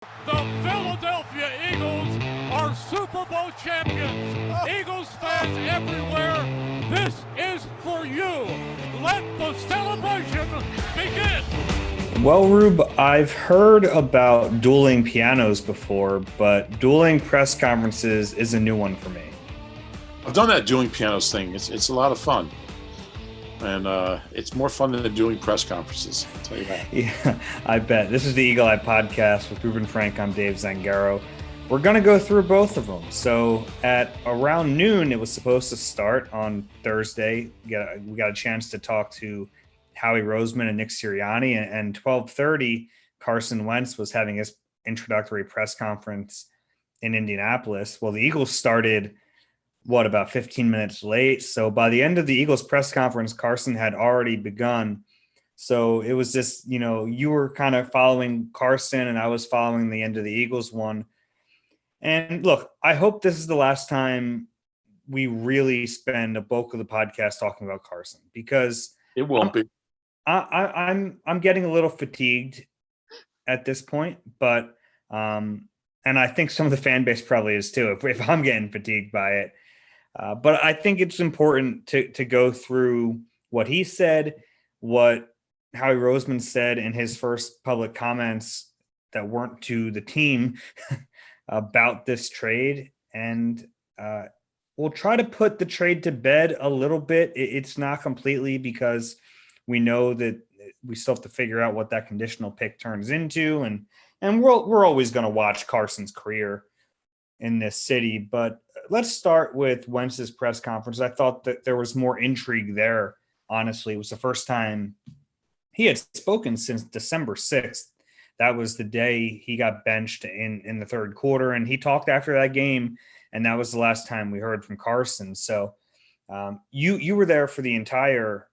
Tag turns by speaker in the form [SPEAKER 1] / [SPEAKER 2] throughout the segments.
[SPEAKER 1] The Philadelphia Eagles are Super Bowl champions. Eagles fans everywhere, this is for you. Let the celebration begin.
[SPEAKER 2] Well, Rube, I've heard about dueling pianos before, but dueling press conferences is a new one for me.
[SPEAKER 3] I've done that dueling pianos thing. It's a lot of fun. And it's more fun than the dueling press conferences, I'll tell you that.
[SPEAKER 2] Yeah, I bet. This is the Eagle Eye Podcast with Reuben Frank. I'm Dave Zangaro. We're going to go through both of them. So at around noon, it was supposed to start on Thursday. We got a chance to talk to Howie Roseman and Nick Sirianni. And 12:30, Carson Wentz was having his introductory press conference in Indianapolis. Well, the Eagles started about 15 minutes late. So by the end of the Eagles press conference, Carson had already begun. So it was just, you were kind of following Carson and I was following the end of the Eagles one. And look, I hope this is the last time we really spend a bulk of the podcast talking about Carson, because
[SPEAKER 3] it won't be.
[SPEAKER 2] I'm getting a little fatigued at this point, but and I think some of the fan base probably is too, if I'm getting fatigued by it. But I think it's important to go through what he said, what Howie Roseman said in his first public comments that weren't to the team about this trade. And we'll try to put the trade to bed a little bit. It's not completely, because we know that we still have to figure out what that conditional pick turns into. And we're always going to watch Carson's career in this city. But let's start with Wentz's press conference. I thought that there was more intrigue there. Honestly, it was the first time he had spoken since December 6th. That was the day he got benched in the third quarter, and he talked after that game, and that was the last time we heard from Carson. So you were there for the entire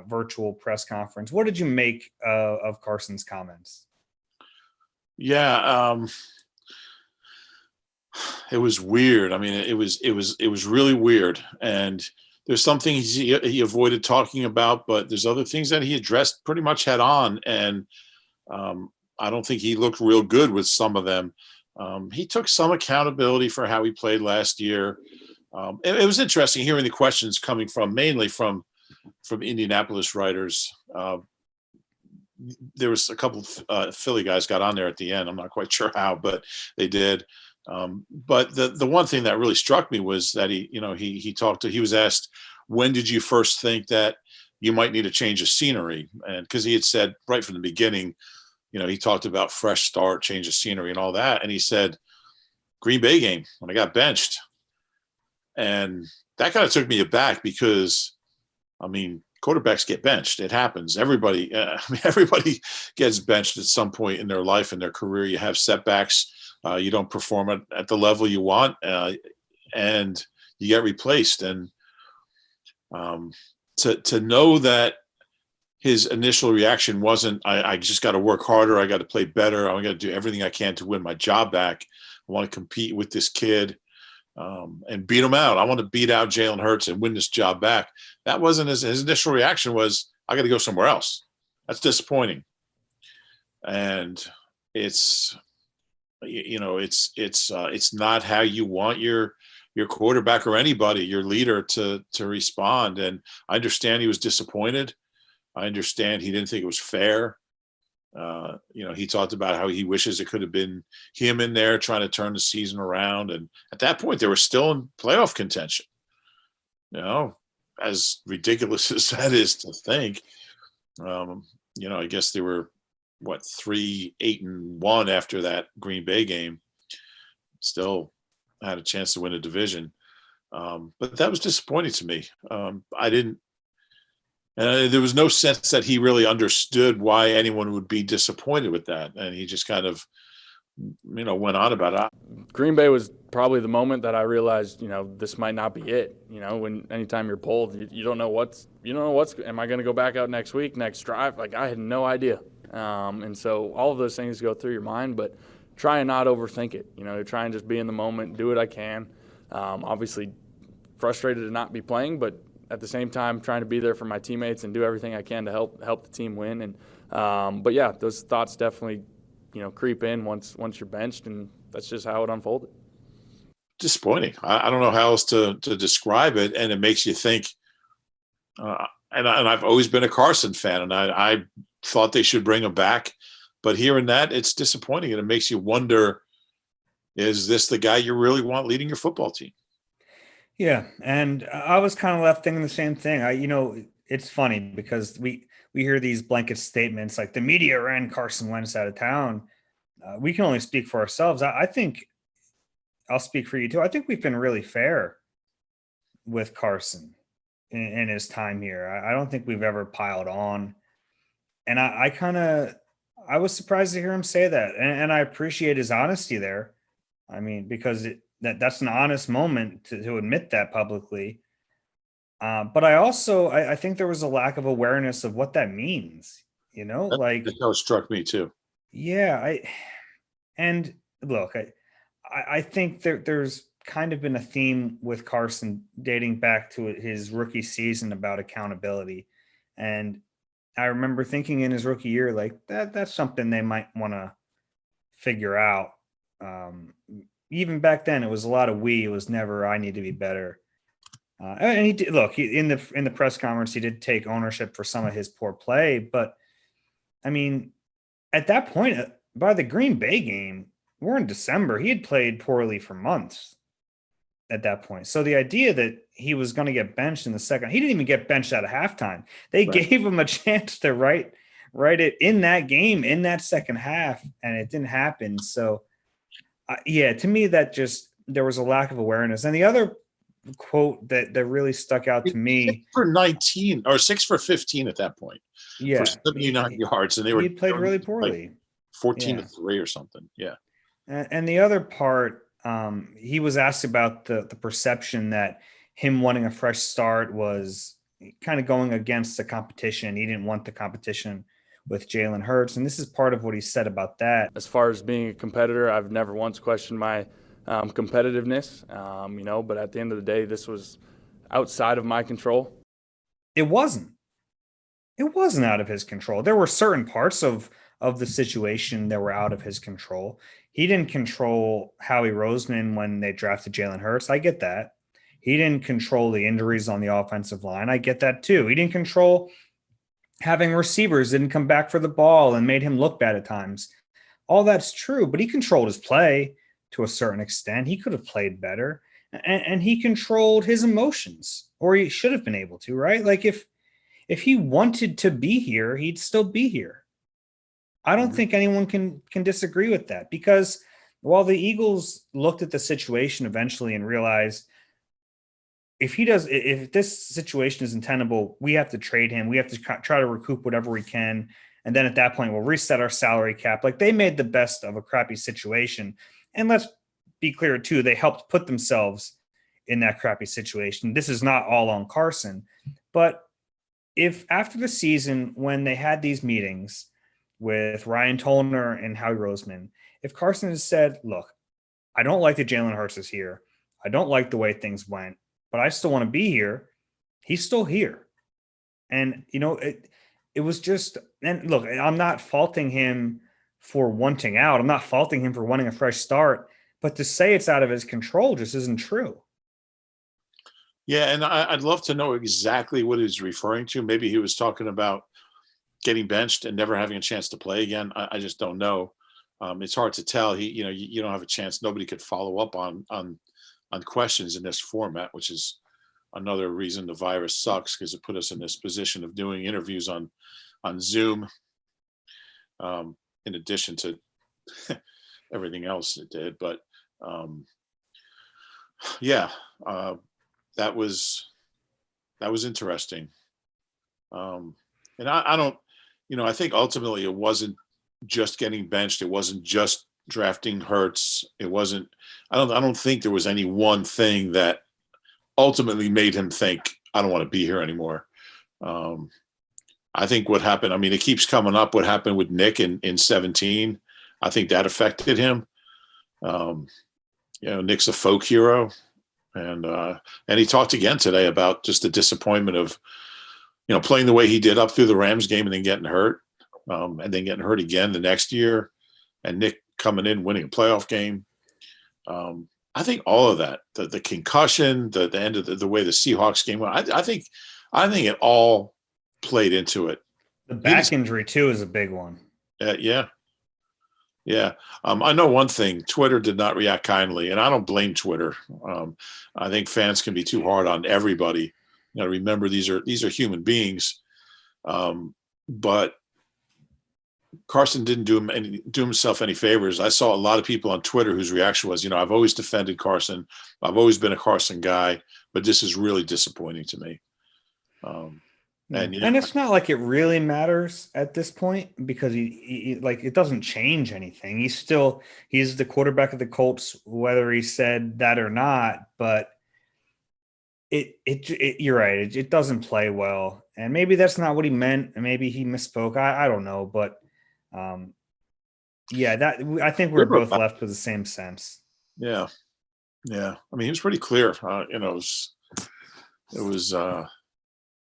[SPEAKER 2] virtual press conference. What did you make of Carson's comments?
[SPEAKER 3] Yeah, it was weird. I mean, it was really weird. And there's some things he avoided talking about, but there's other things that he addressed pretty much head on. And I don't think he looked real good with some of them. He took some accountability for how he played last year. It was interesting hearing the questions coming mainly from Indianapolis writers. There was a couple of Philly guys got on there at the end. I'm not quite sure how, but they did. But the one thing that really struck me was that he was asked, when did you first think that you might need a change of scenery? And because he had said right from the beginning, he talked about fresh start, change of scenery and all that. And he said, Green Bay game when I got benched. And that kind of took me aback because, I mean, quarterbacks get benched. It happens. Everybody gets benched at some point in their life, in their career. You have setbacks. You don't perform at the level you want, and you get replaced. And to know that his initial reaction wasn't, I just got to work harder. I got to play better. I got to do everything I can to win my job back. I want to compete with this kid and beat him out. I want to beat out Jalen Hurts and win this job back. That wasn't his initial reaction. Was, I got to go somewhere else. That's disappointing. And it's not how you want your quarterback or anybody, your leader, to respond. And I understand he was disappointed. I understand he didn't think it was fair. He talked about how he wishes it could have been him in there trying to turn the season around. And at that point, they were still in playoff contention. As ridiculous as that is to think, I guess they were 3-8-1 after that Green Bay game. Still had a chance to win a division. But that was disappointing to me. There was no sense that he really understood why anyone would be disappointed with that. And he just kind of, went on about it.
[SPEAKER 4] Green Bay was probably the moment that I realized, this might not be it. When anytime you're pulled, you don't know what's, am I going to go back out next week, next drive? Like, I had no idea. And so all of those things go through your mind, but try and not overthink it. Try and just be in the moment, do what I can. Obviously frustrated to not be playing, but at the same time trying to be there for my teammates and do everything I can to help the team win. And but yeah, those thoughts definitely creep in once you're benched, and that's just how it unfolded.
[SPEAKER 3] Disappointing. I don't know how else to describe it, and it makes you think. And I've always been a Carson fan, and I thought they should bring him back, but hearing that, it's disappointing, and it makes you wonder: is this the guy you really want leading your football team?
[SPEAKER 2] Yeah, and I was kind of left thinking the same thing. It's funny because we hear these blanket statements like the media ran Carson Wentz out of town. We can only speak for ourselves. I think I'll speak for you too. I think we've been really fair with Carson in his time here. I don't think we've ever piled on, and I was surprised to hear him say that, and I appreciate his honesty there. I mean, because that's an honest moment to admit that publicly. But I think there was a lack of awareness of what that means.
[SPEAKER 3] That's how it struck me too.
[SPEAKER 2] Yeah, I think there's kind of been a theme with Carson dating back to his rookie season about accountability. And I remember thinking in his rookie year, like that's something they might want to figure out. Even back then, it was a lot of it was never, I need to be better. And he did in the press conference, he did take ownership for some of his poor play. But I mean, at that point, by the Green Bay game, we're in December. He had played poorly for months at that point. So the idea that he was going to get benched in the second, he didn't even get benched at halftime. They gave him a chance to write it in that game, in that second half, and it didn't happen. So, to me, there was a lack of awareness. And the other quote that really stuck out to me,
[SPEAKER 3] 6 for 19 or 6 for 15 at that point.
[SPEAKER 2] Yeah,
[SPEAKER 3] for 79 yards, and
[SPEAKER 2] he played really poorly.
[SPEAKER 3] Like 14 to 3 or something. Yeah.
[SPEAKER 2] And the other part, he was asked about the perception that him wanting a fresh start was kind of going against the competition. He didn't want the competition with Jalen Hurts. And this is part of what he said about that.
[SPEAKER 4] As far as being a competitor, I've never once questioned my competitiveness, but at the end of the day, this was outside of my control.
[SPEAKER 2] It wasn't out of his control. There were certain parts of the situation that were out of his control. He didn't control Howie Roseman when they drafted Jalen Hurts. I get that. He didn't control the injuries on the offensive line. I get that too. He didn't control having receivers didn't come back for the ball and made him look bad at times. All that's true, but he controlled his play to a certain extent. He could have played better, and he controlled his emotions, or he should have been able to, right? Like if he wanted to be here, he'd still be here. I don't think anyone can disagree with that, because while the Eagles looked at the situation eventually and realized if this situation is untenable, we have to trade him. We have to try to recoup whatever we can. And then at that point, we'll reset our salary cap. Like, they made the best of a crappy situation. And let's be clear too, they helped put themselves in that crappy situation. This is not all on Carson, but if after the season, when they had these meetings with Ryan Tollner and Howie Roseman, if Carson has said, look, I don't like that Jalen Hurts is here. I don't like the way things went, but I still want to be here. He's still here. And, it was just, and look, I'm not faulting him for wanting out. I'm not faulting him for wanting a fresh start, but to say it's out of his control just isn't true.
[SPEAKER 3] Yeah, and I'd love to know exactly what he's referring to. Maybe he was talking about getting benched and never having a chance to play again. I just don't know. It's hard to tell. You don't have a chance. Nobody could follow up on questions in this format, which is another reason the virus sucks, because it put us in this position of doing interviews on Zoom, in addition to everything else it did. But that was interesting. And I don't, I think ultimately it wasn't just getting benched. It wasn't just drafting Hurts. It wasn't, I don't think there was any one thing that ultimately made him think, I don't want to be here anymore. I think what happened, it keeps coming up, what happened with Nick in 17. I think that affected him. Nick's a folk hero. And he talked again today about just the disappointment of, playing the way he did up through the Rams game and then getting hurt, and then getting hurt again the next year. and Nick coming in, winning a playoff game. I think all of that, the concussion, the end of the way the Seahawks game went, I think it all played into it.
[SPEAKER 2] The back injury too is a big one.
[SPEAKER 3] Yeah. I know one thing: Twitter did not react kindly, and I don't blame Twitter. I think fans can be too hard on everybody. You got to remember these are human beings. But Carson didn't do himself any favors. I saw a lot of people on Twitter whose reaction was, I've always defended Carson. I've always been a Carson guy, but this is really disappointing to me. And
[SPEAKER 2] it's not like it really matters at this point, because he like, it doesn't change anything. He's the quarterback of the Colts, whether he said that or not. But you're right. It doesn't play well, and maybe that's not what he meant, and maybe he misspoke. I don't know, but that I think we're both left with the same sense.
[SPEAKER 3] Yeah. I mean, he was pretty clear. It was.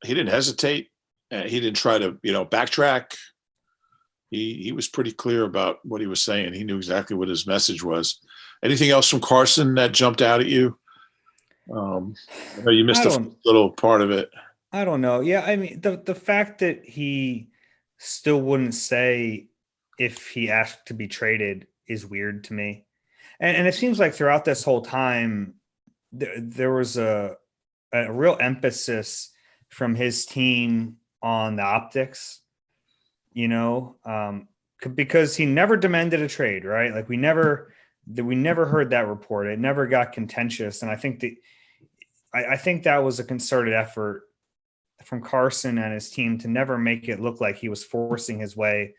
[SPEAKER 3] He didn't hesitate. He didn't try to, backtrack. He was pretty clear about what he was saying. He knew exactly what his message was. Anything else from Carson that jumped out at you? I know you missed a little part of it.
[SPEAKER 2] I don't know. Yeah, I mean, the fact that he still wouldn't say if he asked to be traded is weird to me. And it seems like throughout this whole time, there was a real emphasis from his team on the optics, because he never demanded a trade, right? Like we never heard that report. It never got contentious. And I think that was a concerted effort from Carson and his team to never make it look like he was forcing his way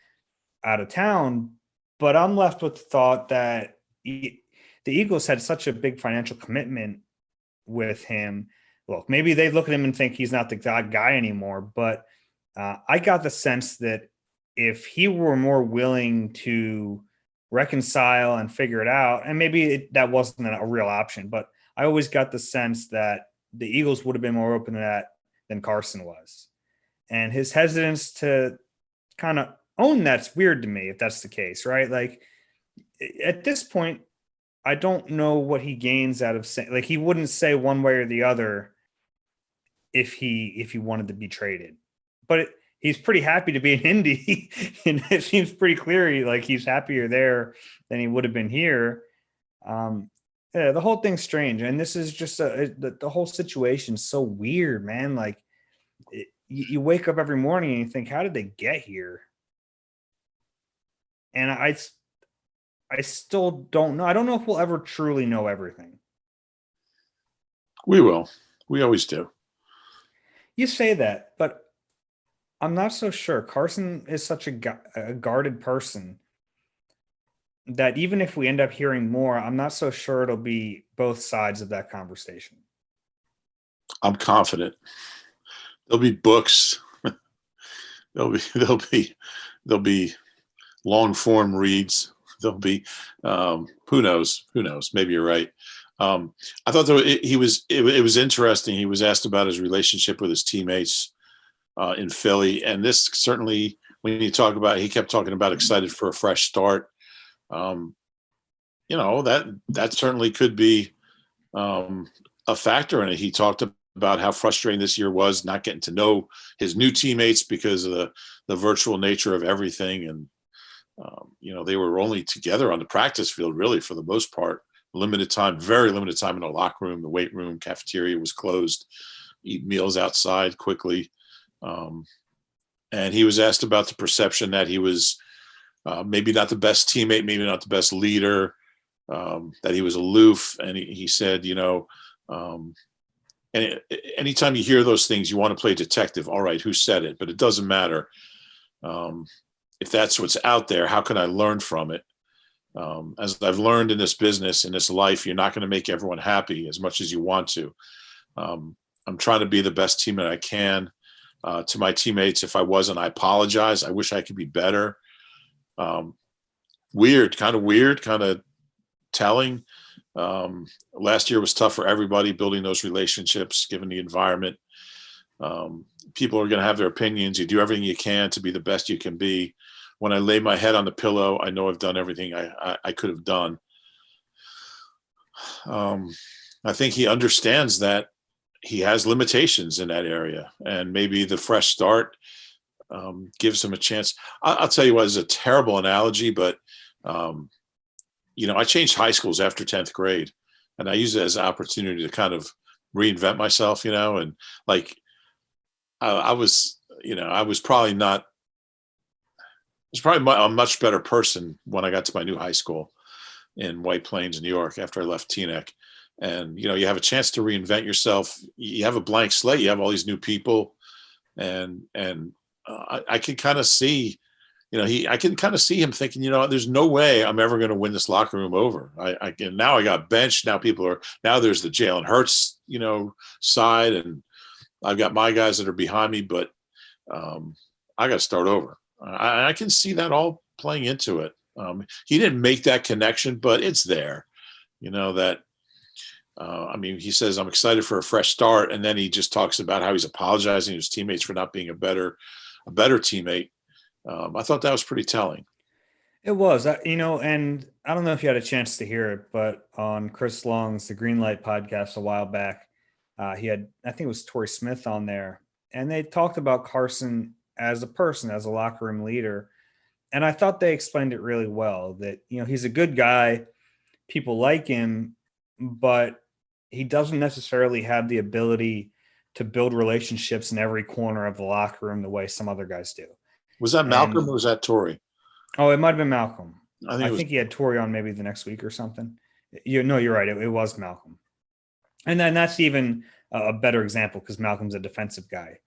[SPEAKER 2] out of town. But I'm left with the thought that the Eagles had such a big financial commitment with him. Look, maybe they look at him and think he's not the guy anymore, but I got the sense that if he were more willing to reconcile and figure it out, and maybe that wasn't a real option, but I always got the sense that the Eagles would have been more open to that than Carson was. And his hesitance to kind of own that's weird to me, if that's the case, right? Like at this point, I don't know what he gains out of saying, like he wouldn't say one way or the other if he wanted to be traded, but he's pretty happy to be in Indy. And it seems pretty clear he's happier there than he would have been here. The whole thing's strange. And this is just the whole situation's so weird, man. Like you wake up every morning and you think, how did they get here? And I still don't know. I don't know if we'll ever truly know everything.
[SPEAKER 3] We will. We always do.
[SPEAKER 2] You say that, but I'm not so sure. Carson is such a guarded person that even if we end up hearing more, I'm not so sure it'll be both sides of that conversation.
[SPEAKER 3] I'm confident. There'll be books. There'll be long form reads. There'll be who knows? Maybe you're right. I thought it was interesting. He was asked about his relationship with his teammates in Philly, and this certainly, when you talk about, he kept talking about excited for a fresh start. That certainly could be a factor in it. He talked about how frustrating this year was, not getting to know his new teammates because of the virtual nature of everything, and they were only together on the practice field really for the most part. Limited time, very limited time in the locker room. The weight room, cafeteria was closed. Eat meals outside quickly. And he was asked about the perception that he was maybe not the best teammate, maybe not the best leader, that he was aloof. And he said, and anytime you hear those things, you want to play detective. All right, who said it? But it doesn't matter. If that's what's out there, how can I learn from it? As I've learned in this business, in this life, you're not going to make everyone happy as much as you want to. I'm trying to be the best teammate I can to my teammates. If I wasn't, I apologize. I wish I could be better. Weird, kind of telling. Last year was tough for everybody, building those relationships, given the environment. People are going to have their opinions. You do everything you can to be the best you can be. when I lay my head on the pillow, I know I've done everything I could have done. I think he understands that he has limitations in that area, and maybe the fresh start gives him a chance. I'll tell you what, it's a terrible analogy, but I changed high schools after 10th grade, and I use it as an opportunity to kind of reinvent myself, and like I was probably not, I was probably a much better person when I got to my new high school in White Plains, New York, after I left Teaneck. And, you have a chance to reinvent yourself. You have a blank slate. You have all these new people. And I can kind of see, I can kind of see him thinking, there's no way I'm ever going to win this locker room over. Now I got benched. Now there's the Jalen Hurts, side. And I've got my guys that are behind me, but I got to start over. I can see that all playing into it. He didn't make that connection, but it's there, that, he says, I'm excited for a fresh start. And then he just talks about how he's apologizing to his teammates for not being a better teammate. I thought that was pretty telling.
[SPEAKER 2] It was, and I don't know if you had a chance to hear it, but on Chris Long's The Greenlight podcast a while back, he had, I think it was Torrey Smith on there, and they talked about Carson as a person, as a locker room leader. And I thought they explained it really well, that, he's a good guy. People like him, but he doesn't necessarily have the ability to build relationships in every corner of the locker room the way some other guys do.
[SPEAKER 3] Was that Malcolm or was that Torrey?
[SPEAKER 2] Oh, it might have been Malcolm.
[SPEAKER 3] I
[SPEAKER 2] think he had Torrey on maybe the next week or something. You're right. It was Malcolm. And then that's even a better example because Malcolm's a defensive guy.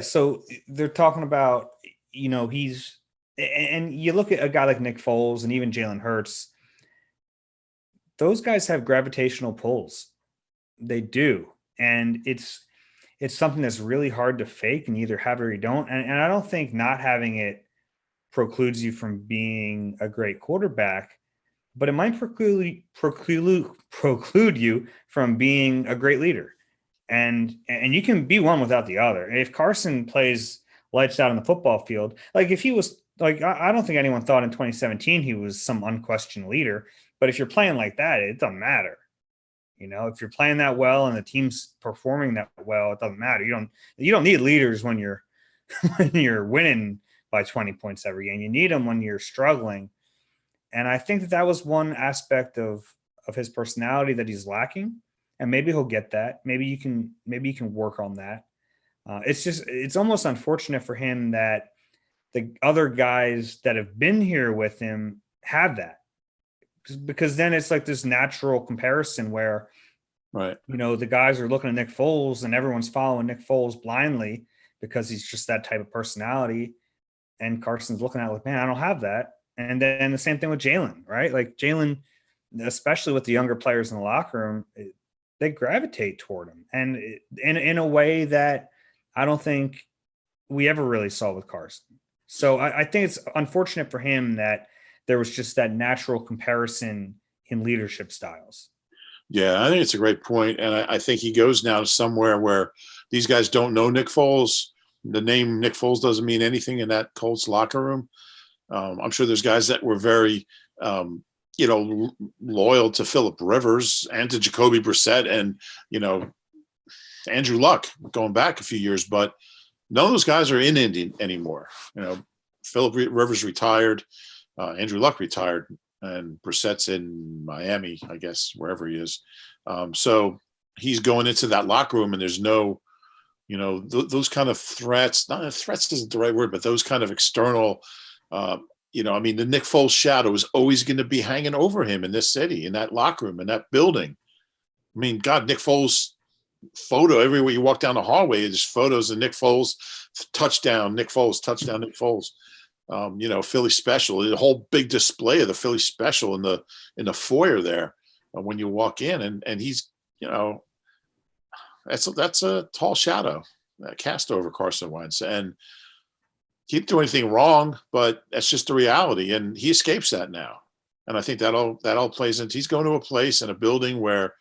[SPEAKER 2] So they're talking about, he's – and you look at a guy like Nick Foles and even Jalen Hurts, those guys have gravitational pulls. They do. And it's something that's really hard to fake, and either have it or you don't. And I don't think not having it precludes you from being a great quarterback, but it might preclude you from being a great leader. And you can be one without the other. And if Carson plays lights out on the football field, like if he was like, I don't think anyone thought in 2017 he was some unquestioned leader, but if you're playing like that, it doesn't matter. If you're playing that well and the team's performing that well, it doesn't matter. You don't need leaders when you're winning by 20 points every game. You need them when you're struggling. And I think that was one aspect of his personality that he's lacking. And maybe he'll get that. Maybe you can work on that. It's almost unfortunate for him that the other guys that have been here with him have that, because then it's like this natural comparison where,
[SPEAKER 3] right,
[SPEAKER 2] the guys are looking at Nick Foles and everyone's following Nick Foles blindly because he's just that type of personality. And Carson's looking at it like, man, I don't have that. And then the same thing with Jalen, right? Like Jalen, especially with the younger players in the locker room, they gravitate toward him, and in a way that I don't think we ever really saw with Carson. So I think it's unfortunate for him that there was just that natural comparison in leadership styles.
[SPEAKER 3] Yeah, I think it's a great point. And I think he goes now to somewhere where these guys don't know Nick Foles. The name Nick Foles doesn't mean anything in that Colts locker room. I'm sure there's guys that were very, loyal to Phillip Rivers and to Jacoby Brissett and, Andrew Luck going back a few years, but none of those guys are in Indy anymore. Phillip Rivers retired, Andrew Luck retired, and Brissett's in Miami, I guess, wherever he is. So he's going into that locker room, and there's no, those kind of threats. Not threats isn't the right word, but those kind of external. The Nick Foles shadow is always going to be hanging over him in this city, in that locker room, in that building. I mean, God, Nick Foles photo everywhere you walk down the hallway, there's photos of Nick Foles touchdown, Nick Foles touchdown, Nick Foles. Philly special, a whole big display of the Philly special in the foyer there when you walk in, and he's, that's a tall shadow cast over Carson Wentz, and he didn't do anything wrong, but that's just the reality, and he escapes that now. And I think that all plays into, he's going to a place in a building where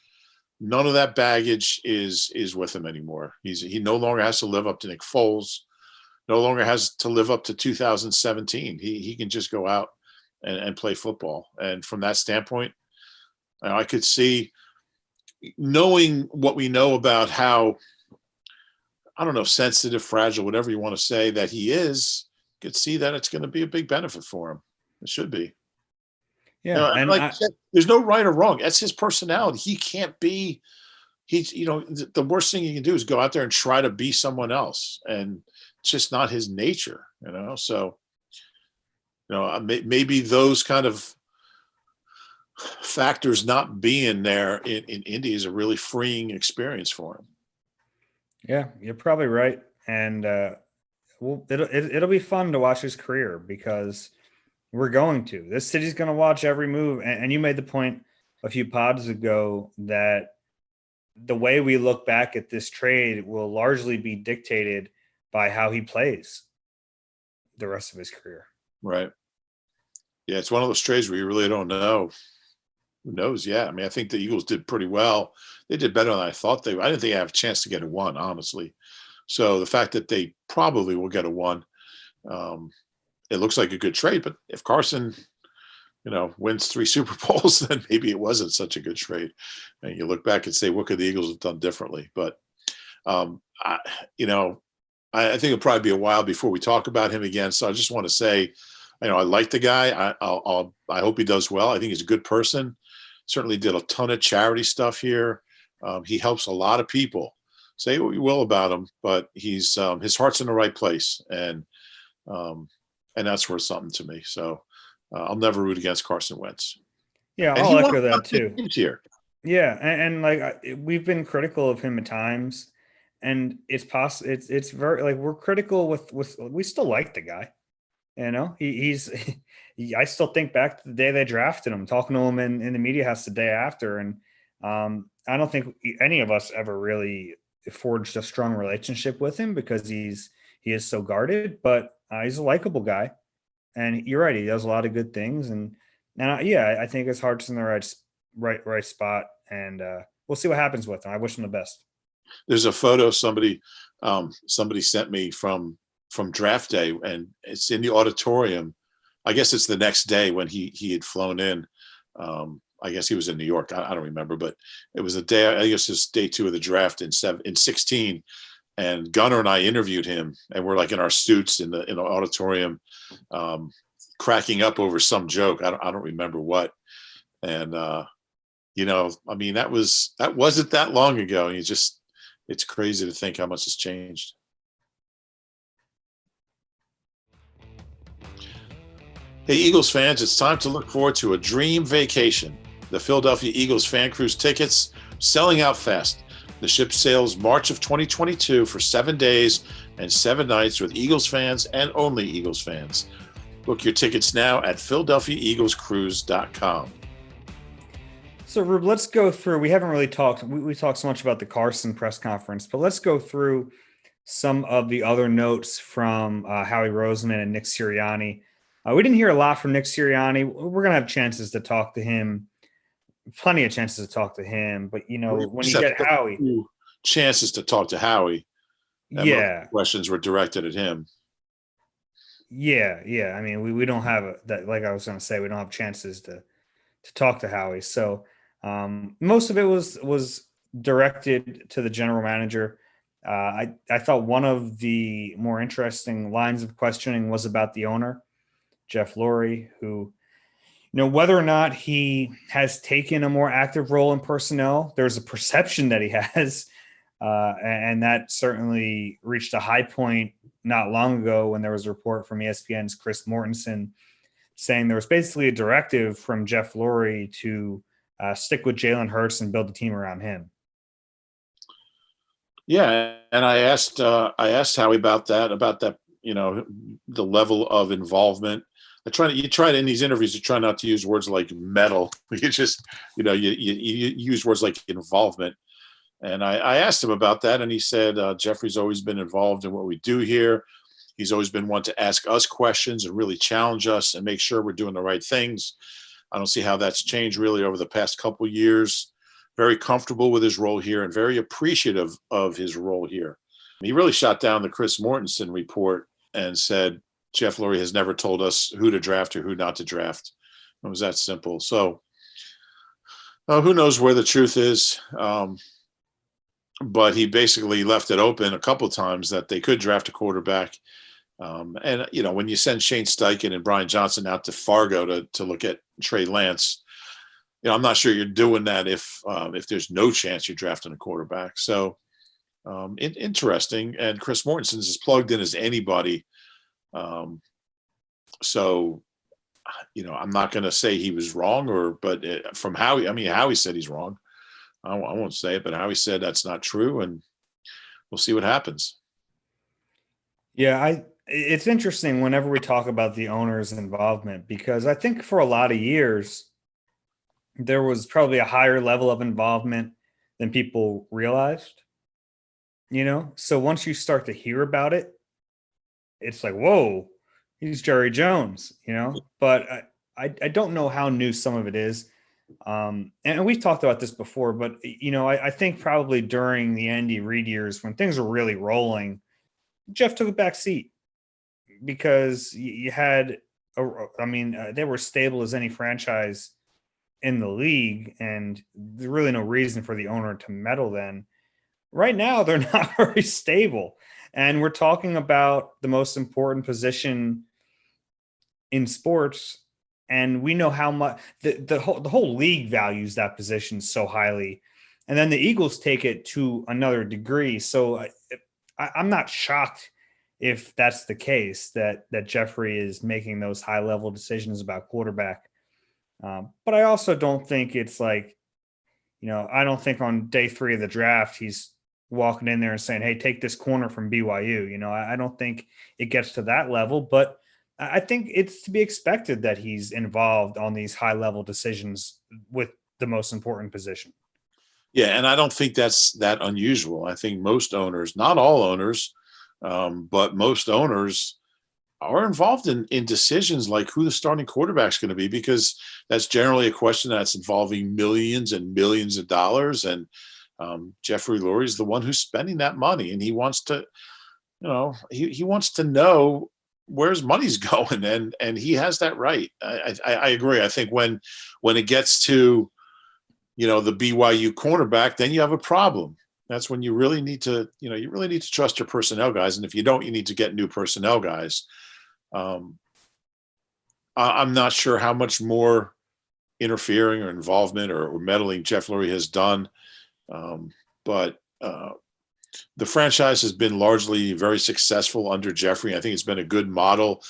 [SPEAKER 3] none of that baggage is with him anymore. He no longer has to live up to Nick Foles. no longer has to live up to 2017. He can just go out and play football. And from that standpoint, I could see, knowing what we know about how, I don't know, sensitive, fragile, whatever you want to say that he is, could see that it's going to be a big benefit for him. It should be.
[SPEAKER 2] Yeah. And
[SPEAKER 3] like you said, there's no right or wrong. That's his personality. He can't be, the worst thing he can do is go out there and try to be someone else. And it's just not his nature, So, maybe those kind of factors not being there in Indy is a really freeing experience for him.
[SPEAKER 2] Yeah, you're probably right. And it'll be fun to watch his career, because this city's going to watch every move. And you made the point a few pods ago that the way we look back at this trade will largely be dictated by how he plays the rest of his career.
[SPEAKER 3] Right. Yeah, it's one of those trades where you really don't know. Who knows? Yeah. I mean, I think the Eagles did pretty well. They did better than I thought they would. I didn't think I have a chance to get a 1, honestly. So the fact that they probably will get a 1, it looks like a good trade. But if Carson, wins 3 Super Bowls, then maybe it wasn't such a good trade. And you look back and say, what could the Eagles have done differently? But, I think it'll probably be a while before we talk about him again. So I just want to say, I like the guy. I hope he does well. I think he's a good person. Certainly did a ton of charity stuff here. He helps a lot of people. Say what you will about him, but he's his heart's in the right place, and that's worth something to me. So I'll never root against Carson Wentz.
[SPEAKER 2] Yeah,
[SPEAKER 3] and
[SPEAKER 2] I'll echo that too.
[SPEAKER 3] Here.
[SPEAKER 2] Yeah, and like we've been critical of him at times, and it's possible. It's very, like, we're critical with we still like the guy. I still think back to the day they drafted him, talking to him in the media house the day after, and I don't think any of us ever really forged a strong relationship with him because he is so guarded, but he's a likable guy, and you're right, he does a lot of good things, and I think his heart's in the right spot, and we'll see what happens with him. I wish him the best.
[SPEAKER 3] There's a photo somebody sent me from draft day, and it's in the auditorium. I guess it's the next day when he had flown in. I guess he was in New York. I don't remember, but it was a day, I guess it's day 2 of the draft in 16. And Gunnar and I interviewed him, and we're like in our suits in the auditorium, cracking up over some joke. I don't remember what. And, I mean, that wasn't that long ago. And it's crazy to think how much has changed. Hey, Eagles fans, it's time to look forward to a dream vacation. The Philadelphia Eagles Fan Cruise tickets selling out fast. The ship sails March of 2022 for 7 days and 7 nights with Eagles fans and only Eagles fans. Book your tickets now at PhiladelphiaEaglesCruise.com.
[SPEAKER 2] So, Rube, let's go through. We haven't really talked. We talked so much about the Carson press conference, but let's go through some of the other notes from Howie Roseman and Nick Sirianni. We didn't hear a lot from Nick Sirianni. We're going to have chances to talk to him, plenty of chances to talk to him. But, when you get Howie.
[SPEAKER 3] Chances to talk to Howie.
[SPEAKER 2] Yeah.
[SPEAKER 3] Questions were directed at him.
[SPEAKER 2] Yeah. I mean, we don't have that. Like I was going to say, we don't have chances to talk to Howie. So most of it was directed to the general manager. I thought one of the more interesting lines of questioning was about the owner, Jeff Lurie, who, whether or not he has taken a more active role in personnel, there's a perception that he has. And that certainly reached a high point not long ago when there was a report from ESPN's Chris Mortensen saying there was basically a directive from Jeff Lurie to stick with Jalen Hurts and build a team around him.
[SPEAKER 3] Yeah, and I asked Howie about that, the level of involvement. You try to in these interviews, you try not to use words like meddle. You just, you use words like involvement. And I asked him about that, and he said, Jeffrey's always been involved in what we do here. He's always been one to ask us questions and really challenge us and make sure we're doing the right things. I don't see how that's changed really over the past couple of years. Very comfortable with his role here and very appreciative of his role here. He really shot down the Chris Mortensen report and said, Jeff Lurie has never told us who to draft or who not to draft. It was that simple. So who knows where the truth is. But he basically left it open a couple of times that they could draft a quarterback. And, when you send Shane Steichen and Brian Johnson out to Fargo to look at Trey Lance, I'm not sure you're doing that if there's no chance you're drafting a quarterback. So interesting. And Chris Mortensen's as plugged in as anybody. So, I'm not going to say he was wrong but from Howie, Howie said he's wrong. I won't say it, but Howie said that's not true, and we'll see what happens.
[SPEAKER 2] Yeah, it's interesting whenever we talk about the owner's involvement, because I think for a lot of years, there was probably a higher level of involvement than people realized, So once you start to hear about it, it's like, whoa, he's Jerry Jones, But I don't know how new some of it is. And we've talked about this before, but I think probably during the Andy Reid years when things were really rolling, Jeff took a back seat because you had, they were stable as any franchise in the league, and there's really no reason for the owner to meddle then. Right now, they're not very stable, and we're talking about the most important position in sports. And we know how much the whole league values that position so highly. And then the Eagles take it to another degree. So I'm not shocked if that's the case, that Jeffrey is making those high level decisions about quarterback. But I also don't think it's like, I don't think on day 3 of the draft, he's walking in there and saying, hey, take this corner from BYU. I don't think it gets to that level, but I think it's to be expected that he's involved on these high level decisions with the most important position.
[SPEAKER 3] Yeah. And I don't think that's that unusual. I think most owners, not all owners, but most owners are involved in decisions like who the starting quarterback is going to be, because that's generally a question that's involving millions and millions of dollars. And Jeffrey Lurie is the one who's spending that money, and he wants to, he wants to know where his money's going, and he has that right. I agree. I think when it gets to, the BYU cornerback, then you have a problem. That's when you really need to, trust your personnel guys. And if you don't, you need to get new personnel guys. I'm not sure how much more interfering or involvement or meddling Jeff Lurie has done. But the franchise has been largely very successful under Jeffrey. I think it's been a good model.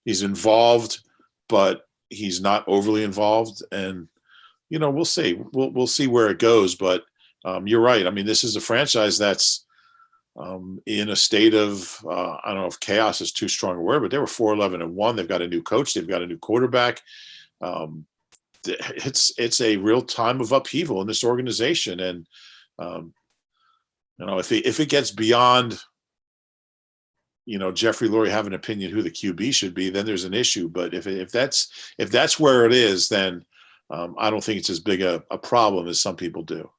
[SPEAKER 3] He's involved, but he's not overly involved. And, we'll see. We'll see where it goes. But you're right. This is a franchise that's in a state of, I don't know if chaos is too strong a word, but they were 4-11-1. They've got a new coach. They've got a new quarterback. It's a real time of upheaval in this organization. And, if it gets beyond, Jeffrey Lurie having an opinion who the QB should be, then there's an issue. But if that's where it is, then I don't think it's as big a problem as some people do.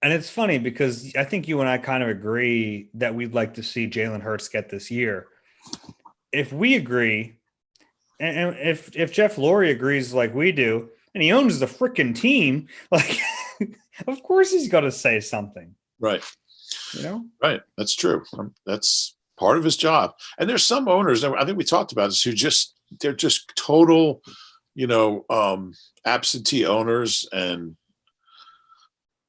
[SPEAKER 2] And it's funny because I think you and I kind of agree that we'd like to see Jalen Hurts get this year. If we agree, and if Jeff Lurie agrees like we do, and he owns the freaking team, like, of course he's got to say something.
[SPEAKER 3] Right. Right. That's true. That's part of his job. And there's some owners, I think we talked about this, they're just total, absentee owners, and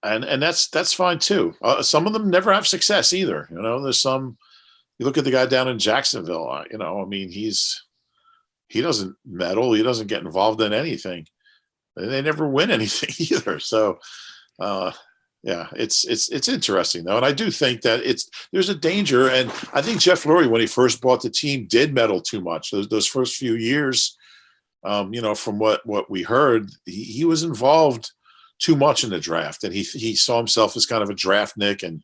[SPEAKER 3] that's fine too. Some of them never have success either. There's some, you look at the guy down in Jacksonville, he doesn't meddle. He doesn't get involved in anything. They never win anything either. So, yeah, it's interesting though. And I do think that there's a danger. And I think Jeff Lurie, when he first bought the team, did meddle too much. Those first few years, from what we heard, he was involved too much in the draft, and he saw himself as kind of a draftnik. And,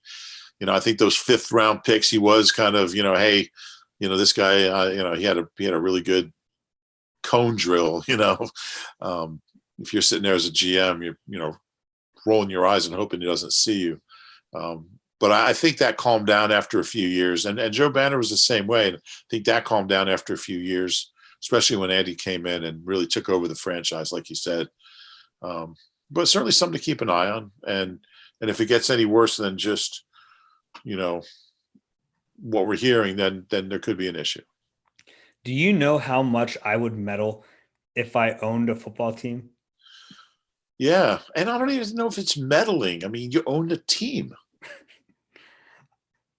[SPEAKER 3] I think those 5th round picks, he was kind of, hey, this guy, he had a really good cone drill, if you're sitting there as a GM, you're rolling your eyes and hoping he doesn't see you. But I think that calmed down after a few years. And Joe Banner was the same way. And I think that calmed down after a few years, especially when Andy came in and really took over the franchise, like you said. But certainly something to keep an eye on. And if it gets any worse than just, what we're hearing, then there could be an issue.
[SPEAKER 2] Do you know how much I would meddle if I owned a football team?
[SPEAKER 3] Yeah. And I don't even know if it's meddling. I mean, you own the team.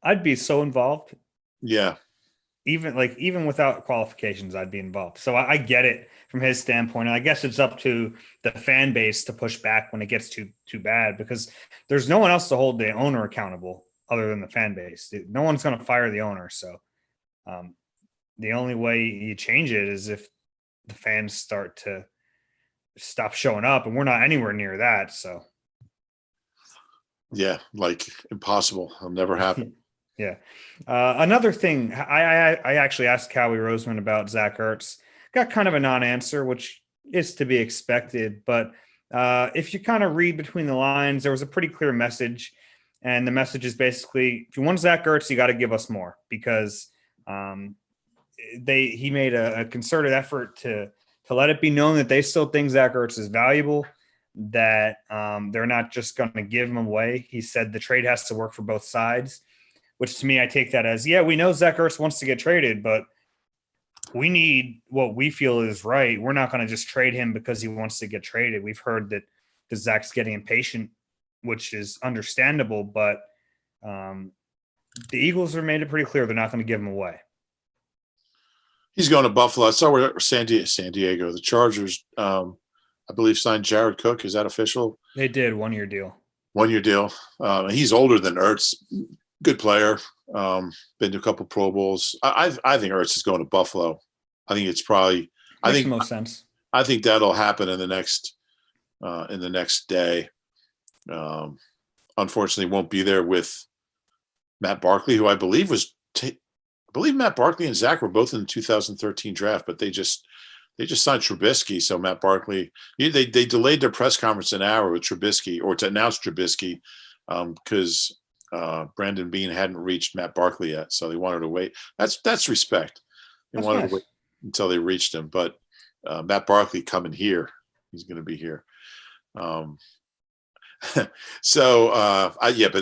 [SPEAKER 2] I'd be so involved.
[SPEAKER 3] Yeah.
[SPEAKER 2] Even without qualifications, I'd be involved. So I get it from his standpoint. And I guess it's up to the fan base to push back when it gets too bad, because there's no one else to hold the owner accountable other than the fan base. No one's going to fire the owner. So the only way you change it is if the fans start to stop showing up, and we're not anywhere near that. So
[SPEAKER 3] yeah, like impossible. It'll never happen.
[SPEAKER 2] Yeah. Another thing, I actually asked Howie Roseman about Zach Ertz. Got kind of a non-answer, which is to be expected. But if you kind of read between the lines, there was a pretty clear message. And the message is basically, if you want Zach Ertz, you got to give us more, because he made a concerted effort to let it be known that they still think Zach Ertz is valuable, that they're not just going to give him away. He said the trade has to work for both sides, which to me, I take that as, yeah, we know Zach Ertz wants to get traded, but we need what we feel is right. We're not going to just trade him because he wants to get traded. We've heard that Zach's getting impatient, which is understandable, but the Eagles have made it pretty clear they're not going to give him away.
[SPEAKER 3] He's going to Buffalo. I saw where San Diego, the Chargers, I believe, signed Jared Cook. Is that official?
[SPEAKER 2] They did. 1 year deal.
[SPEAKER 3] 1 year deal. He's older than Ertz. Good player. Been to a couple Pro Bowls. I think Ertz is going to Buffalo. I think it's probably.
[SPEAKER 2] Makes most sense.
[SPEAKER 3] I think that'll happen in the next day. Unfortunately, won't be there with Matt Barkley, who I believe Matt Barkley and Zach were both in the 2013 draft, but they just signed Trubisky. So Matt Barkley, they delayed their press conference an hour with Trubisky, or to announce Trubisky, because Brandon Beane hadn't reached Matt Barkley yet, so they wanted to wait. That's respect. They wanted to wait until they reached him. But Matt Barkley coming here, he's going to be here. But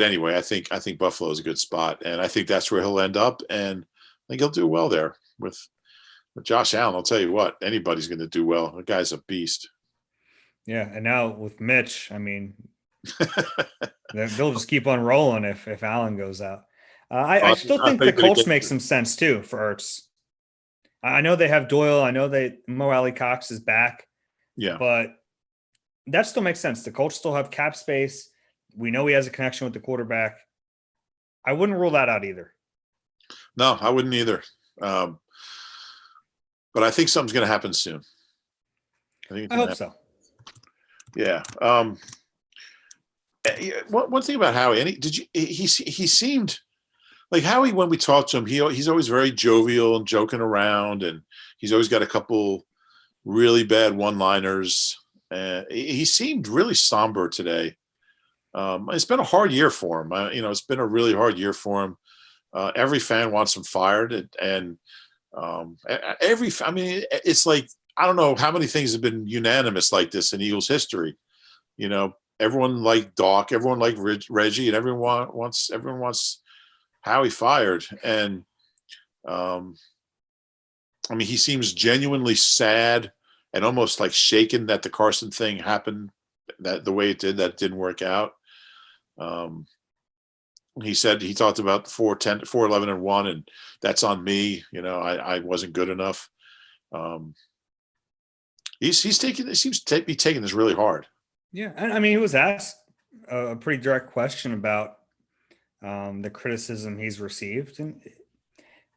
[SPEAKER 3] anyway, I think Buffalo is a good spot, and I think that's where he'll end up, and I think he'll do well there with Josh Allen. I'll tell you what, anybody's going to do well. The guy's a beast. Yeah,
[SPEAKER 2] and now with Mitch, I mean, they'll just keep on rolling if Allen goes out. I still think the Colts make some sense too for Ertz. I know they have Doyle. I know Mo Alley Cox is back.
[SPEAKER 3] Yeah,
[SPEAKER 2] but that still makes sense. The Colts still have cap space. We know he has a connection with the quarterback. I wouldn't rule that out either.
[SPEAKER 3] No, I wouldn't either. But I think something's going to happen soon.
[SPEAKER 2] I hope so.
[SPEAKER 3] Yeah. One thing about Howie, and he seemed like Howie, when we talked to him, he's always very jovial and joking around, and he's always got a couple really bad one-liners. He seemed really somber today. It's been a hard year for him. It's been a really hard year for him. Every fan wants him fired, and it's like, I don't know how many things have been unanimous like this in Eagles history. Everyone liked Doc, everyone liked Reggie, and everyone wants Howie fired. And he seems genuinely sad and almost like shaken that the Carson thing happened that the way it did, that didn't work out. He said he talked about 4-11-1, and that's on me. I wasn't good enough. He seems to be taking this really hard. Yeah,
[SPEAKER 2] and he was asked a pretty direct question about the criticism he's received, and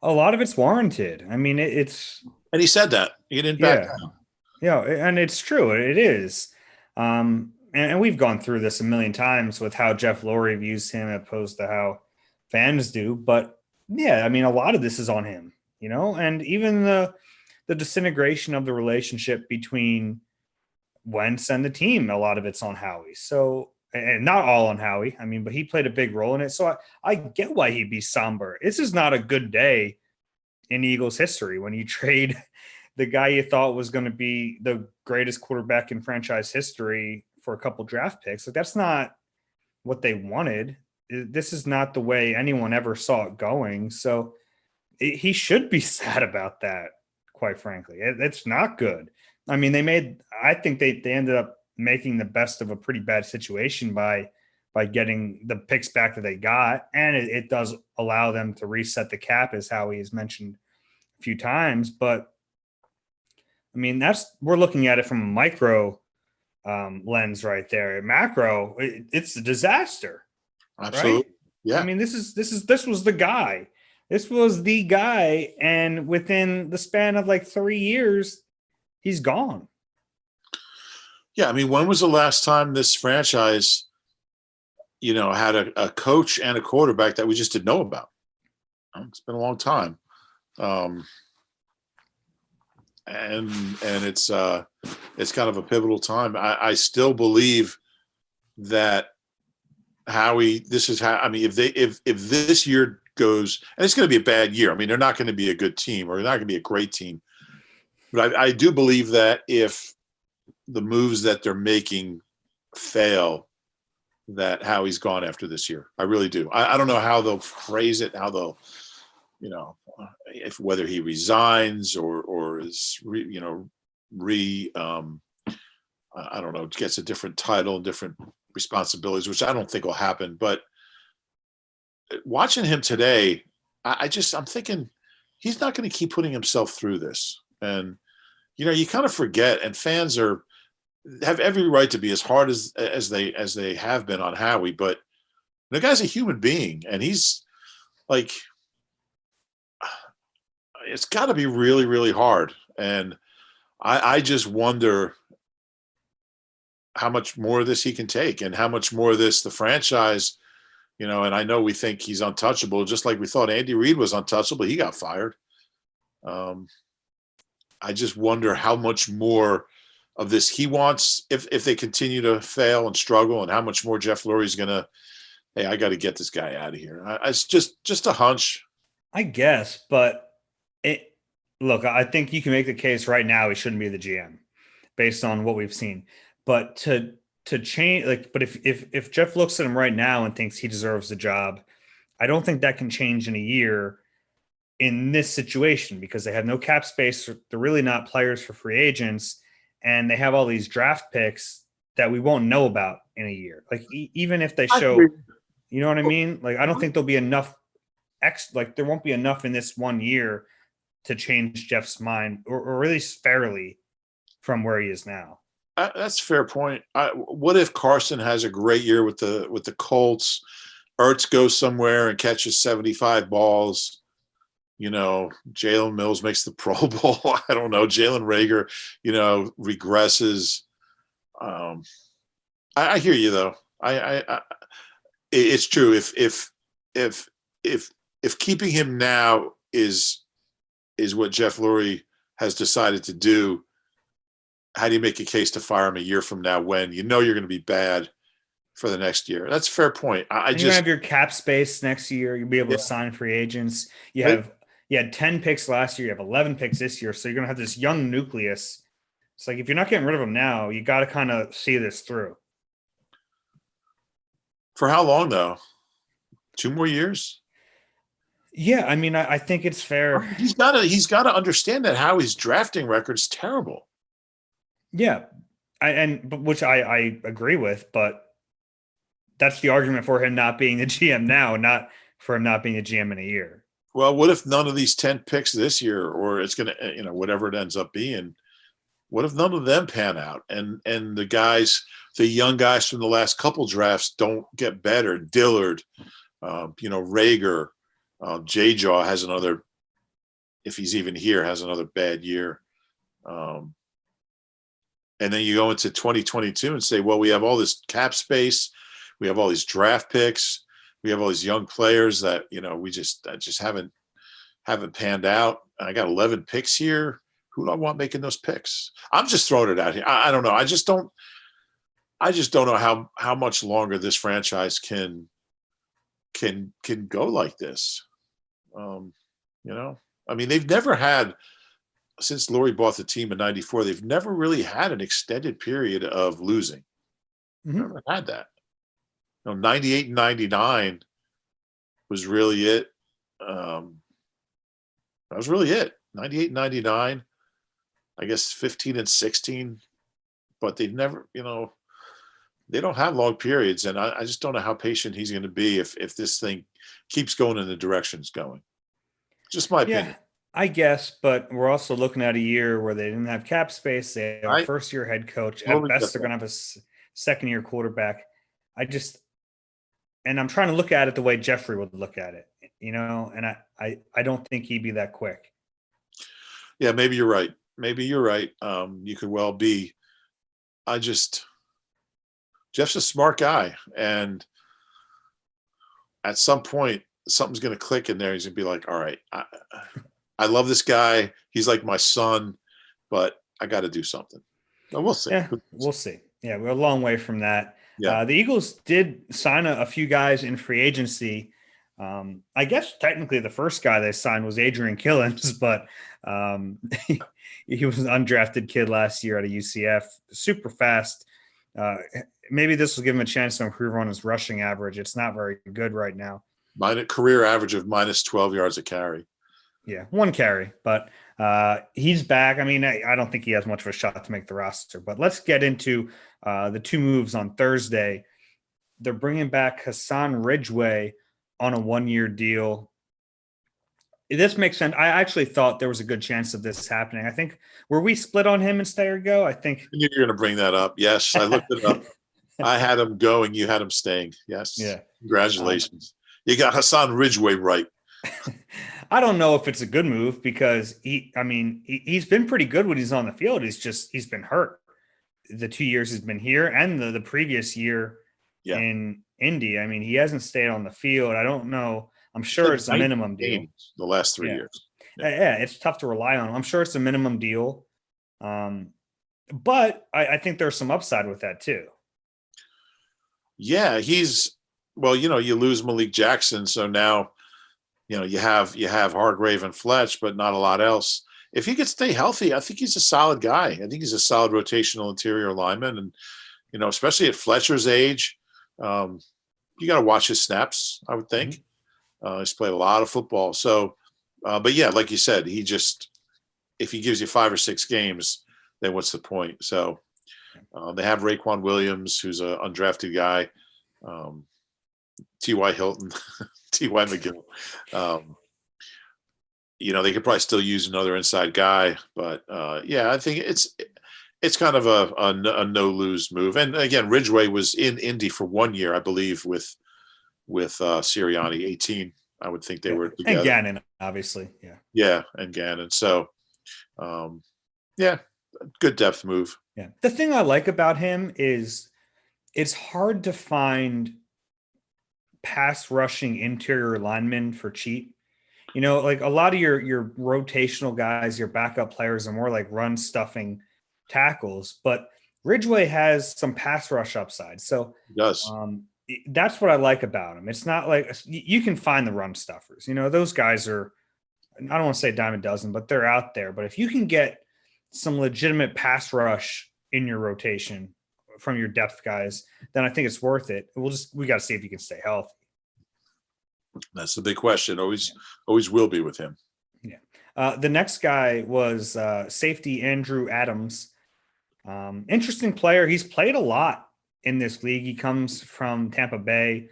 [SPEAKER 2] a lot of it's warranted. It's
[SPEAKER 3] and he said that he didn't back down.
[SPEAKER 2] Yeah, and it's true. It is. And we've gone through this a million times with how Jeff Lurie views him opposed to how fans do. But yeah, a lot of this is on him, and even the disintegration of the relationship between Wentz and the team, a lot of it's on Howie. So and not all on Howie. I mean, but he played a big role in it. So I get why he'd be somber. This is not a good day in Eagles history when you trade the guy you thought was going to be the greatest quarterback in franchise history for a couple draft picks. Like, that's not what they wanted. This is not the way anyone ever saw it going. So he should be sad about that, quite frankly. It's not good. I mean, I think they ended up making the best of a pretty bad situation by getting the picks back that they got. And it does allow them to reset the cap, as Howie has mentioned a few times. But I mean, we're looking at it from a micro lens right there. Macro, it's a disaster.
[SPEAKER 3] Absolutely.
[SPEAKER 2] Right?
[SPEAKER 3] Yeah.
[SPEAKER 2] I mean, this was the guy. This was the guy. And within the span of like 3 years, he's gone.
[SPEAKER 3] Yeah. I mean, when was the last time this franchise, had a coach and a quarterback that we just didn't know about? It's been a long time. And it's kind of a pivotal time. I still believe that Howie, if this year goes, and it's going to be a bad year. I mean, they're not going to be a good team, or they're not going to be a great team. But I do believe that if the moves that they're making fail, that Howie's gone after this year. I really do. I don't know how they'll phrase it, how they'll, if whether he resigns or is I don't know, gets a different title, different responsibilities, which I don't think will happen. But watching him today, I'm thinking he's not going to keep putting himself through this. And you kind of forget, and fans have every right to be as hard as they have been on Howie, but the guy's a human being, and he's like, it's got to be really, really hard. And I just wonder how much more of this he can take, and how much more of this the franchise, and I know we think he's untouchable, just like we thought Andy Reid was untouchable. He got fired. I just wonder how much more of this he wants if they continue to fail and struggle, and how much more Jeff Lurie is going to, hey, I got to get this guy out of here. It's just a hunch.
[SPEAKER 2] I guess, but look, I think you can make the case right now he shouldn't be the GM based on what we've seen. But to change, but if Jeff looks at him right now and thinks he deserves the job, I don't think that can change in a year in this situation, because they have no cap space. They're really not players for free agents, and they have all these draft picks that we won't know about in a year. Like, even if they show, you know what I mean? Like, I don't think there'll be enough there won't be enough in this 1 year to change Jeff's mind, or at least fairly from where he is now.
[SPEAKER 3] That's a fair point. What if Carson has a great year with the Colts? Ertz goes somewhere and catches 75 balls. Jalen Mills makes the Pro Bowl. I don't know. Jalen Reagor, regresses. I hear you though. It's true. If keeping him now is what Jeff Lurie has decided to do, how do you make a case to fire him a year from now when you're going to be bad for the next year? That's a fair point.
[SPEAKER 2] You're going to have your cap space next year. You'll be able to sign free agents. You had 10 picks last year. You have 11 picks this year. So you're going to have this young nucleus. It's like, if you're not getting rid of them now, you got to kind of see this through.
[SPEAKER 3] For how long though? 2 more years?
[SPEAKER 2] Yeah, I mean, I think it's fair.
[SPEAKER 3] He's got to understand that Howie's drafting record's terrible.
[SPEAKER 2] Yeah, which I agree with, but that's the argument for him not being the GM now, not for him not being the GM in a year.
[SPEAKER 3] Well, what if none of these 10 picks this year, or it's going to, whatever it ends up being, what if none of them pan out, and the young guys from the last couple drafts don't get better? Dillard, Reagor, J-Jaw has another, if he's even here, has another bad year. And then you go into 2022 and say, well, we have all this cap space. We have all these draft picks. We have all these young players that, we just haven't panned out. I got 11 picks here. Who do I want making those picks? I'm just throwing it out here. I don't know. I just don't. I just don't know how much longer this franchise can go like this. I mean, they've never had, since Lurie bought the team in '94, they've never really had an extended period of losing. Never had that. 98 and 99 was really it. That was really it. 98 and 99, I guess 15 and 16, but they've never, they don't have long periods. And I just don't know how patient he's going to be if this thing keeps going in the direction it's going. Just my opinion.
[SPEAKER 2] I guess, but we're also looking at a year where they didn't have cap space. They have a first-year head coach. At best, they're going to have a second-year quarterback. And I'm trying to look at it the way Jeffrey would look at it, and I don't think he'd be that quick.
[SPEAKER 3] Yeah, maybe you're right. You could well be. Jeff's a smart guy, and at some point, something's going to click in there. He's going to be like, all right, I love this guy. He's like my son, but I got to do something. Well, we'll see.
[SPEAKER 2] Yeah, we'll see. Yeah, we're a long way from that.
[SPEAKER 3] Yeah.
[SPEAKER 2] The Eagles did sign a few guys in free agency. I guess technically the first guy they signed was Adrian Killens, but he was an undrafted kid last year out of UCF, super fast. Maybe this will give him a chance to improve on his rushing average. It's not very good right now.
[SPEAKER 3] Career average of minus 12 yards a carry.
[SPEAKER 2] Yeah, one carry, but he's back. I mean, I don't think he has much of a shot to make the roster, but let's get into the two moves on Thursday. They're bringing back Hassan Ridgeway on a 1-year deal. This makes sense. I actually thought there was a good chance of this happening. I think, were we split on him and stay or go? I think
[SPEAKER 3] I knew you were going to bring that up. Yes, I looked it up. I had him going. You had him staying. Yes.
[SPEAKER 2] Yeah.
[SPEAKER 3] Congratulations. You got Hassan Ridgeway right.
[SPEAKER 2] I don't know if it's a good move because he's been pretty good when he's on the field. He's been hurt the 2 years he's been here and the previous year in Indy. I mean, he hasn't stayed on the field. I don't know. I'm sure it's a minimum deal.
[SPEAKER 3] The last 3 years.
[SPEAKER 2] Yeah, it's tough to rely on. I'm sure it's a minimum deal. But I think there's some upside with that too.
[SPEAKER 3] Yeah, you lose Malik Jackson, so now you have Hargrave and Fletch, but not a lot else. If he could stay healthy, I think he's a solid guy. I think he's a solid rotational interior lineman, and especially at Fletcher's age, you got to watch his snaps. I would think he's played a lot of football. So, but yeah, like you said, if he gives you 5 or 6 games, then what's the point? So they have Raekwon Williams, who's an undrafted guy, T.Y. Hilton, T.Y. McGill. They could probably still use another inside guy, but I think it's kind of a no-lose move. And again, Ridgeway was in Indy for 1 year, I believe, with Sirianni, 18. I would think they were together.
[SPEAKER 2] And Gannon, obviously. Yeah.
[SPEAKER 3] Yeah, and Gannon. So, good depth move.
[SPEAKER 2] Yeah. The thing I like about him is it's hard to find pass rushing interior linemen for cheap. Like a lot of your rotational guys, your backup players are more like run stuffing tackles, but Ridgeway has some pass rush upside. So
[SPEAKER 3] he does.
[SPEAKER 2] That's what I like about him. It's not like you can find the run stuffers. Those guys are, I don't want to say a dime a dozen, but they're out there. But if you can get some legitimate pass rush in your rotation from your depth guys, then I think it's worth it. We got to see if you can stay healthy.
[SPEAKER 3] That's the big question. Always will be with him.
[SPEAKER 2] Yeah. The next guy was safety Andrew Adams. Interesting player. He's played a lot in this league. He comes from Tampa Bay.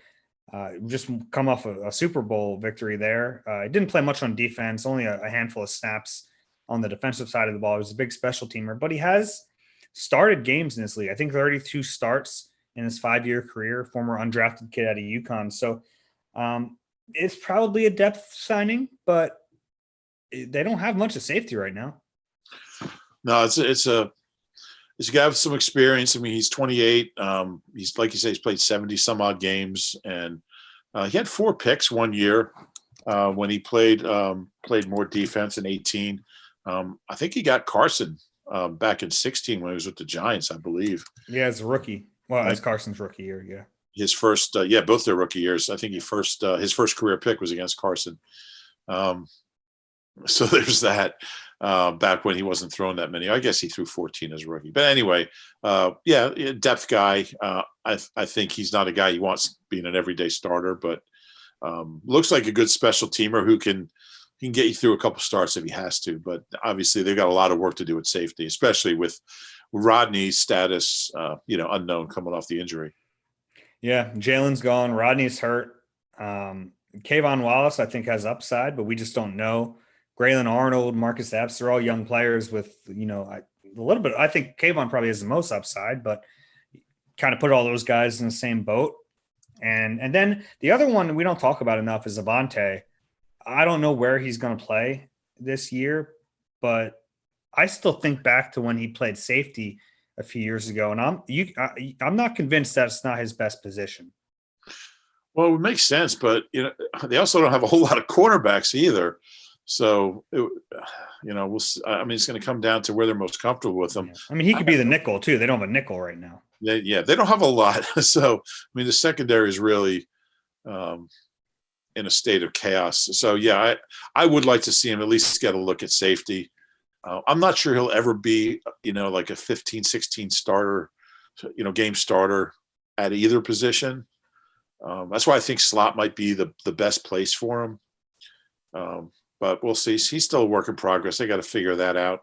[SPEAKER 2] Just come off a Super Bowl victory there. He didn't play much on defense, only a handful of snaps on the defensive side of the ball. He was a big special teamer, but he has started games in this league. I think 32 starts in his 5-year career, former undrafted kid out of UConn. So it's probably a depth signing, but they don't have much of safety right now.
[SPEAKER 3] No, it's a guy with some experience. I mean, he's 28. He's, like you say, he's played 70 some odd games, and he had 4 picks 1 year when he played more defense in 18. I think he got Carson back in 16 when he was with the Giants, I believe.
[SPEAKER 2] Yeah, as a rookie. Well, that's Carson's rookie year, yeah.
[SPEAKER 3] His first, both their rookie years. I think his first career pick was against Carson. So there's that. Back when he wasn't throwing that many. I guess he threw 14 as a rookie. But anyway, depth guy. I think he's not a guy you want being an everyday starter, but looks like a good special teamer who can get you through a couple starts if he has to. But obviously they've got a lot of work to do at safety, especially with Rodney's status, unknown coming off the injury.
[SPEAKER 2] Yeah, Jalen's gone. Rodney's hurt. Kayvon Wallace, I think, has upside, but we just don't know. Braylon Arnold, Marcus Epps, they're all young players with, a little bit. I think Kayvon probably has the most upside, but kind of put all those guys in the same boat. And then the other one we don't talk about enough is Avonte. I don't know where he's going to play this year, but I still think back to when he played safety a few years ago, and I'm not convinced that's not his best position.
[SPEAKER 3] Well, it would make sense, but they also don't have a whole lot of cornerbacks either. So, we'll see. I mean, it's going to come down to where they're most comfortable with them.
[SPEAKER 2] Yeah. I mean, he could be the nickel too. They don't have a nickel right now.
[SPEAKER 3] They don't have a lot. So, I mean, the secondary is really in a state of chaos. So, yeah, I would like to see him at least get a look at safety. I'm not sure he'll ever be, like a 15, 16 starter, game starter at either position. That's why I think slot might be the best place for him. But we'll see. He's still a work in progress. They got to figure that out.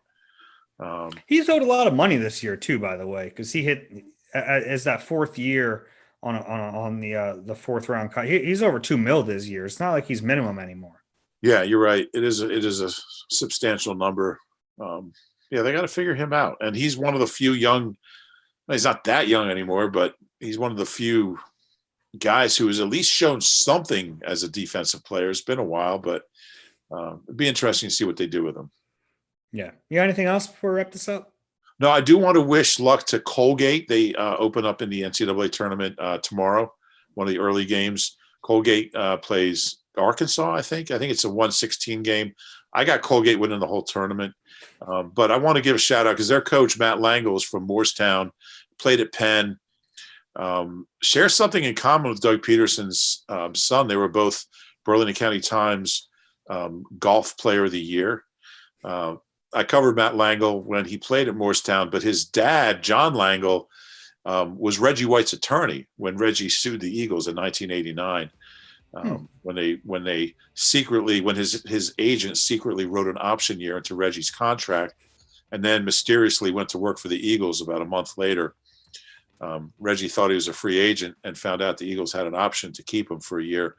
[SPEAKER 2] He's owed a lot of money this year too, by the way, because he hit as that fourth year on the fourth round cut. He's over $2 million this year. It's not like he's minimum anymore.
[SPEAKER 3] Yeah, you're right. It is a substantial number. They got to figure him out. And he's one of the few young. He's not that young anymore, but he's one of the few guys who has at least shown something as a defensive player. It's been a while, but it'd be interesting to see what they do with him.
[SPEAKER 2] Yeah. You got anything else before we wrap this up?
[SPEAKER 3] No, I do want to wish luck to Colgate. They open up in the NCAA tournament tomorrow, one of the early games. Colgate plays Arkansas, I think. I think it's a 1-16 game. I got Colgate winning the whole tournament. But I want to give a shout out because their coach, Matt Langle, is from Morristown, played at Penn. Shares something in common with Doug Peterson's son. They were both Burlington County Times golf player of the year. I covered Matt Langle when he played at Morristown, but his dad, John Langle, was Reggie White's attorney when Reggie sued the Eagles in 1989. When his agent secretly wrote an option year into Reggie's contract and then mysteriously went to work for the Eagles about a month later. Reggie thought he was a free agent and found out the Eagles had an option to keep him for a year,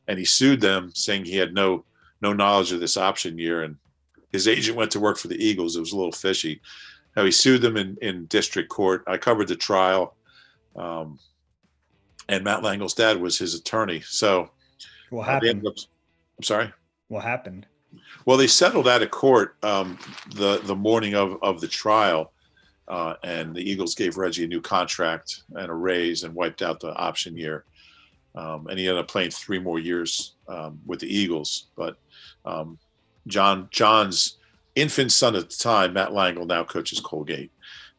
[SPEAKER 3] and he sued them saying he had no knowledge of this option year, and his agent went to work for the Eagles. It was a little fishy. Now he sued them in district court. I covered the trial, and Matt Langle's dad was his attorney. So
[SPEAKER 2] what happened?
[SPEAKER 3] I'm sorry?
[SPEAKER 2] What happened?
[SPEAKER 3] Well, they settled out of court the morning of the trial. And the Eagles gave Reggie a new contract and a raise and wiped out the option year. And he ended up playing 3 more years with the Eagles. But John's infant son at the time, Matt Langle, now coaches Colgate.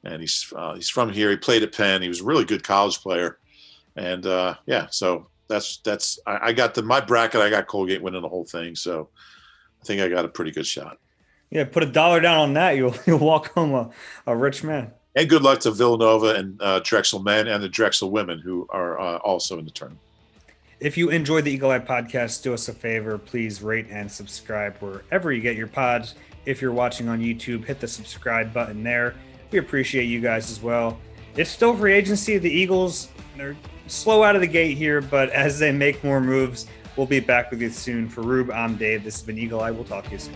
[SPEAKER 3] And he's from here. He played at Penn. He was a really good college player. And, so that's I got my bracket. I got Colgate winning the whole thing. So I think I got a pretty good shot.
[SPEAKER 2] Yeah, put $1 down on that. You'll walk home a rich man.
[SPEAKER 3] And good luck to Villanova and Drexel men and the Drexel women who are also in the tournament.
[SPEAKER 2] If you enjoyed the Eagle Eye Podcast, do us a favor. Please rate and subscribe wherever you get your pods. If you're watching on YouTube, hit the subscribe button there. We appreciate you guys as well. It's still free agency. The Eagles, they're slow out of the gate here, but as they make more moves, we'll be back with you soon. For Rube, I'm Dave. This has been Eagle Eye. We'll talk to you soon.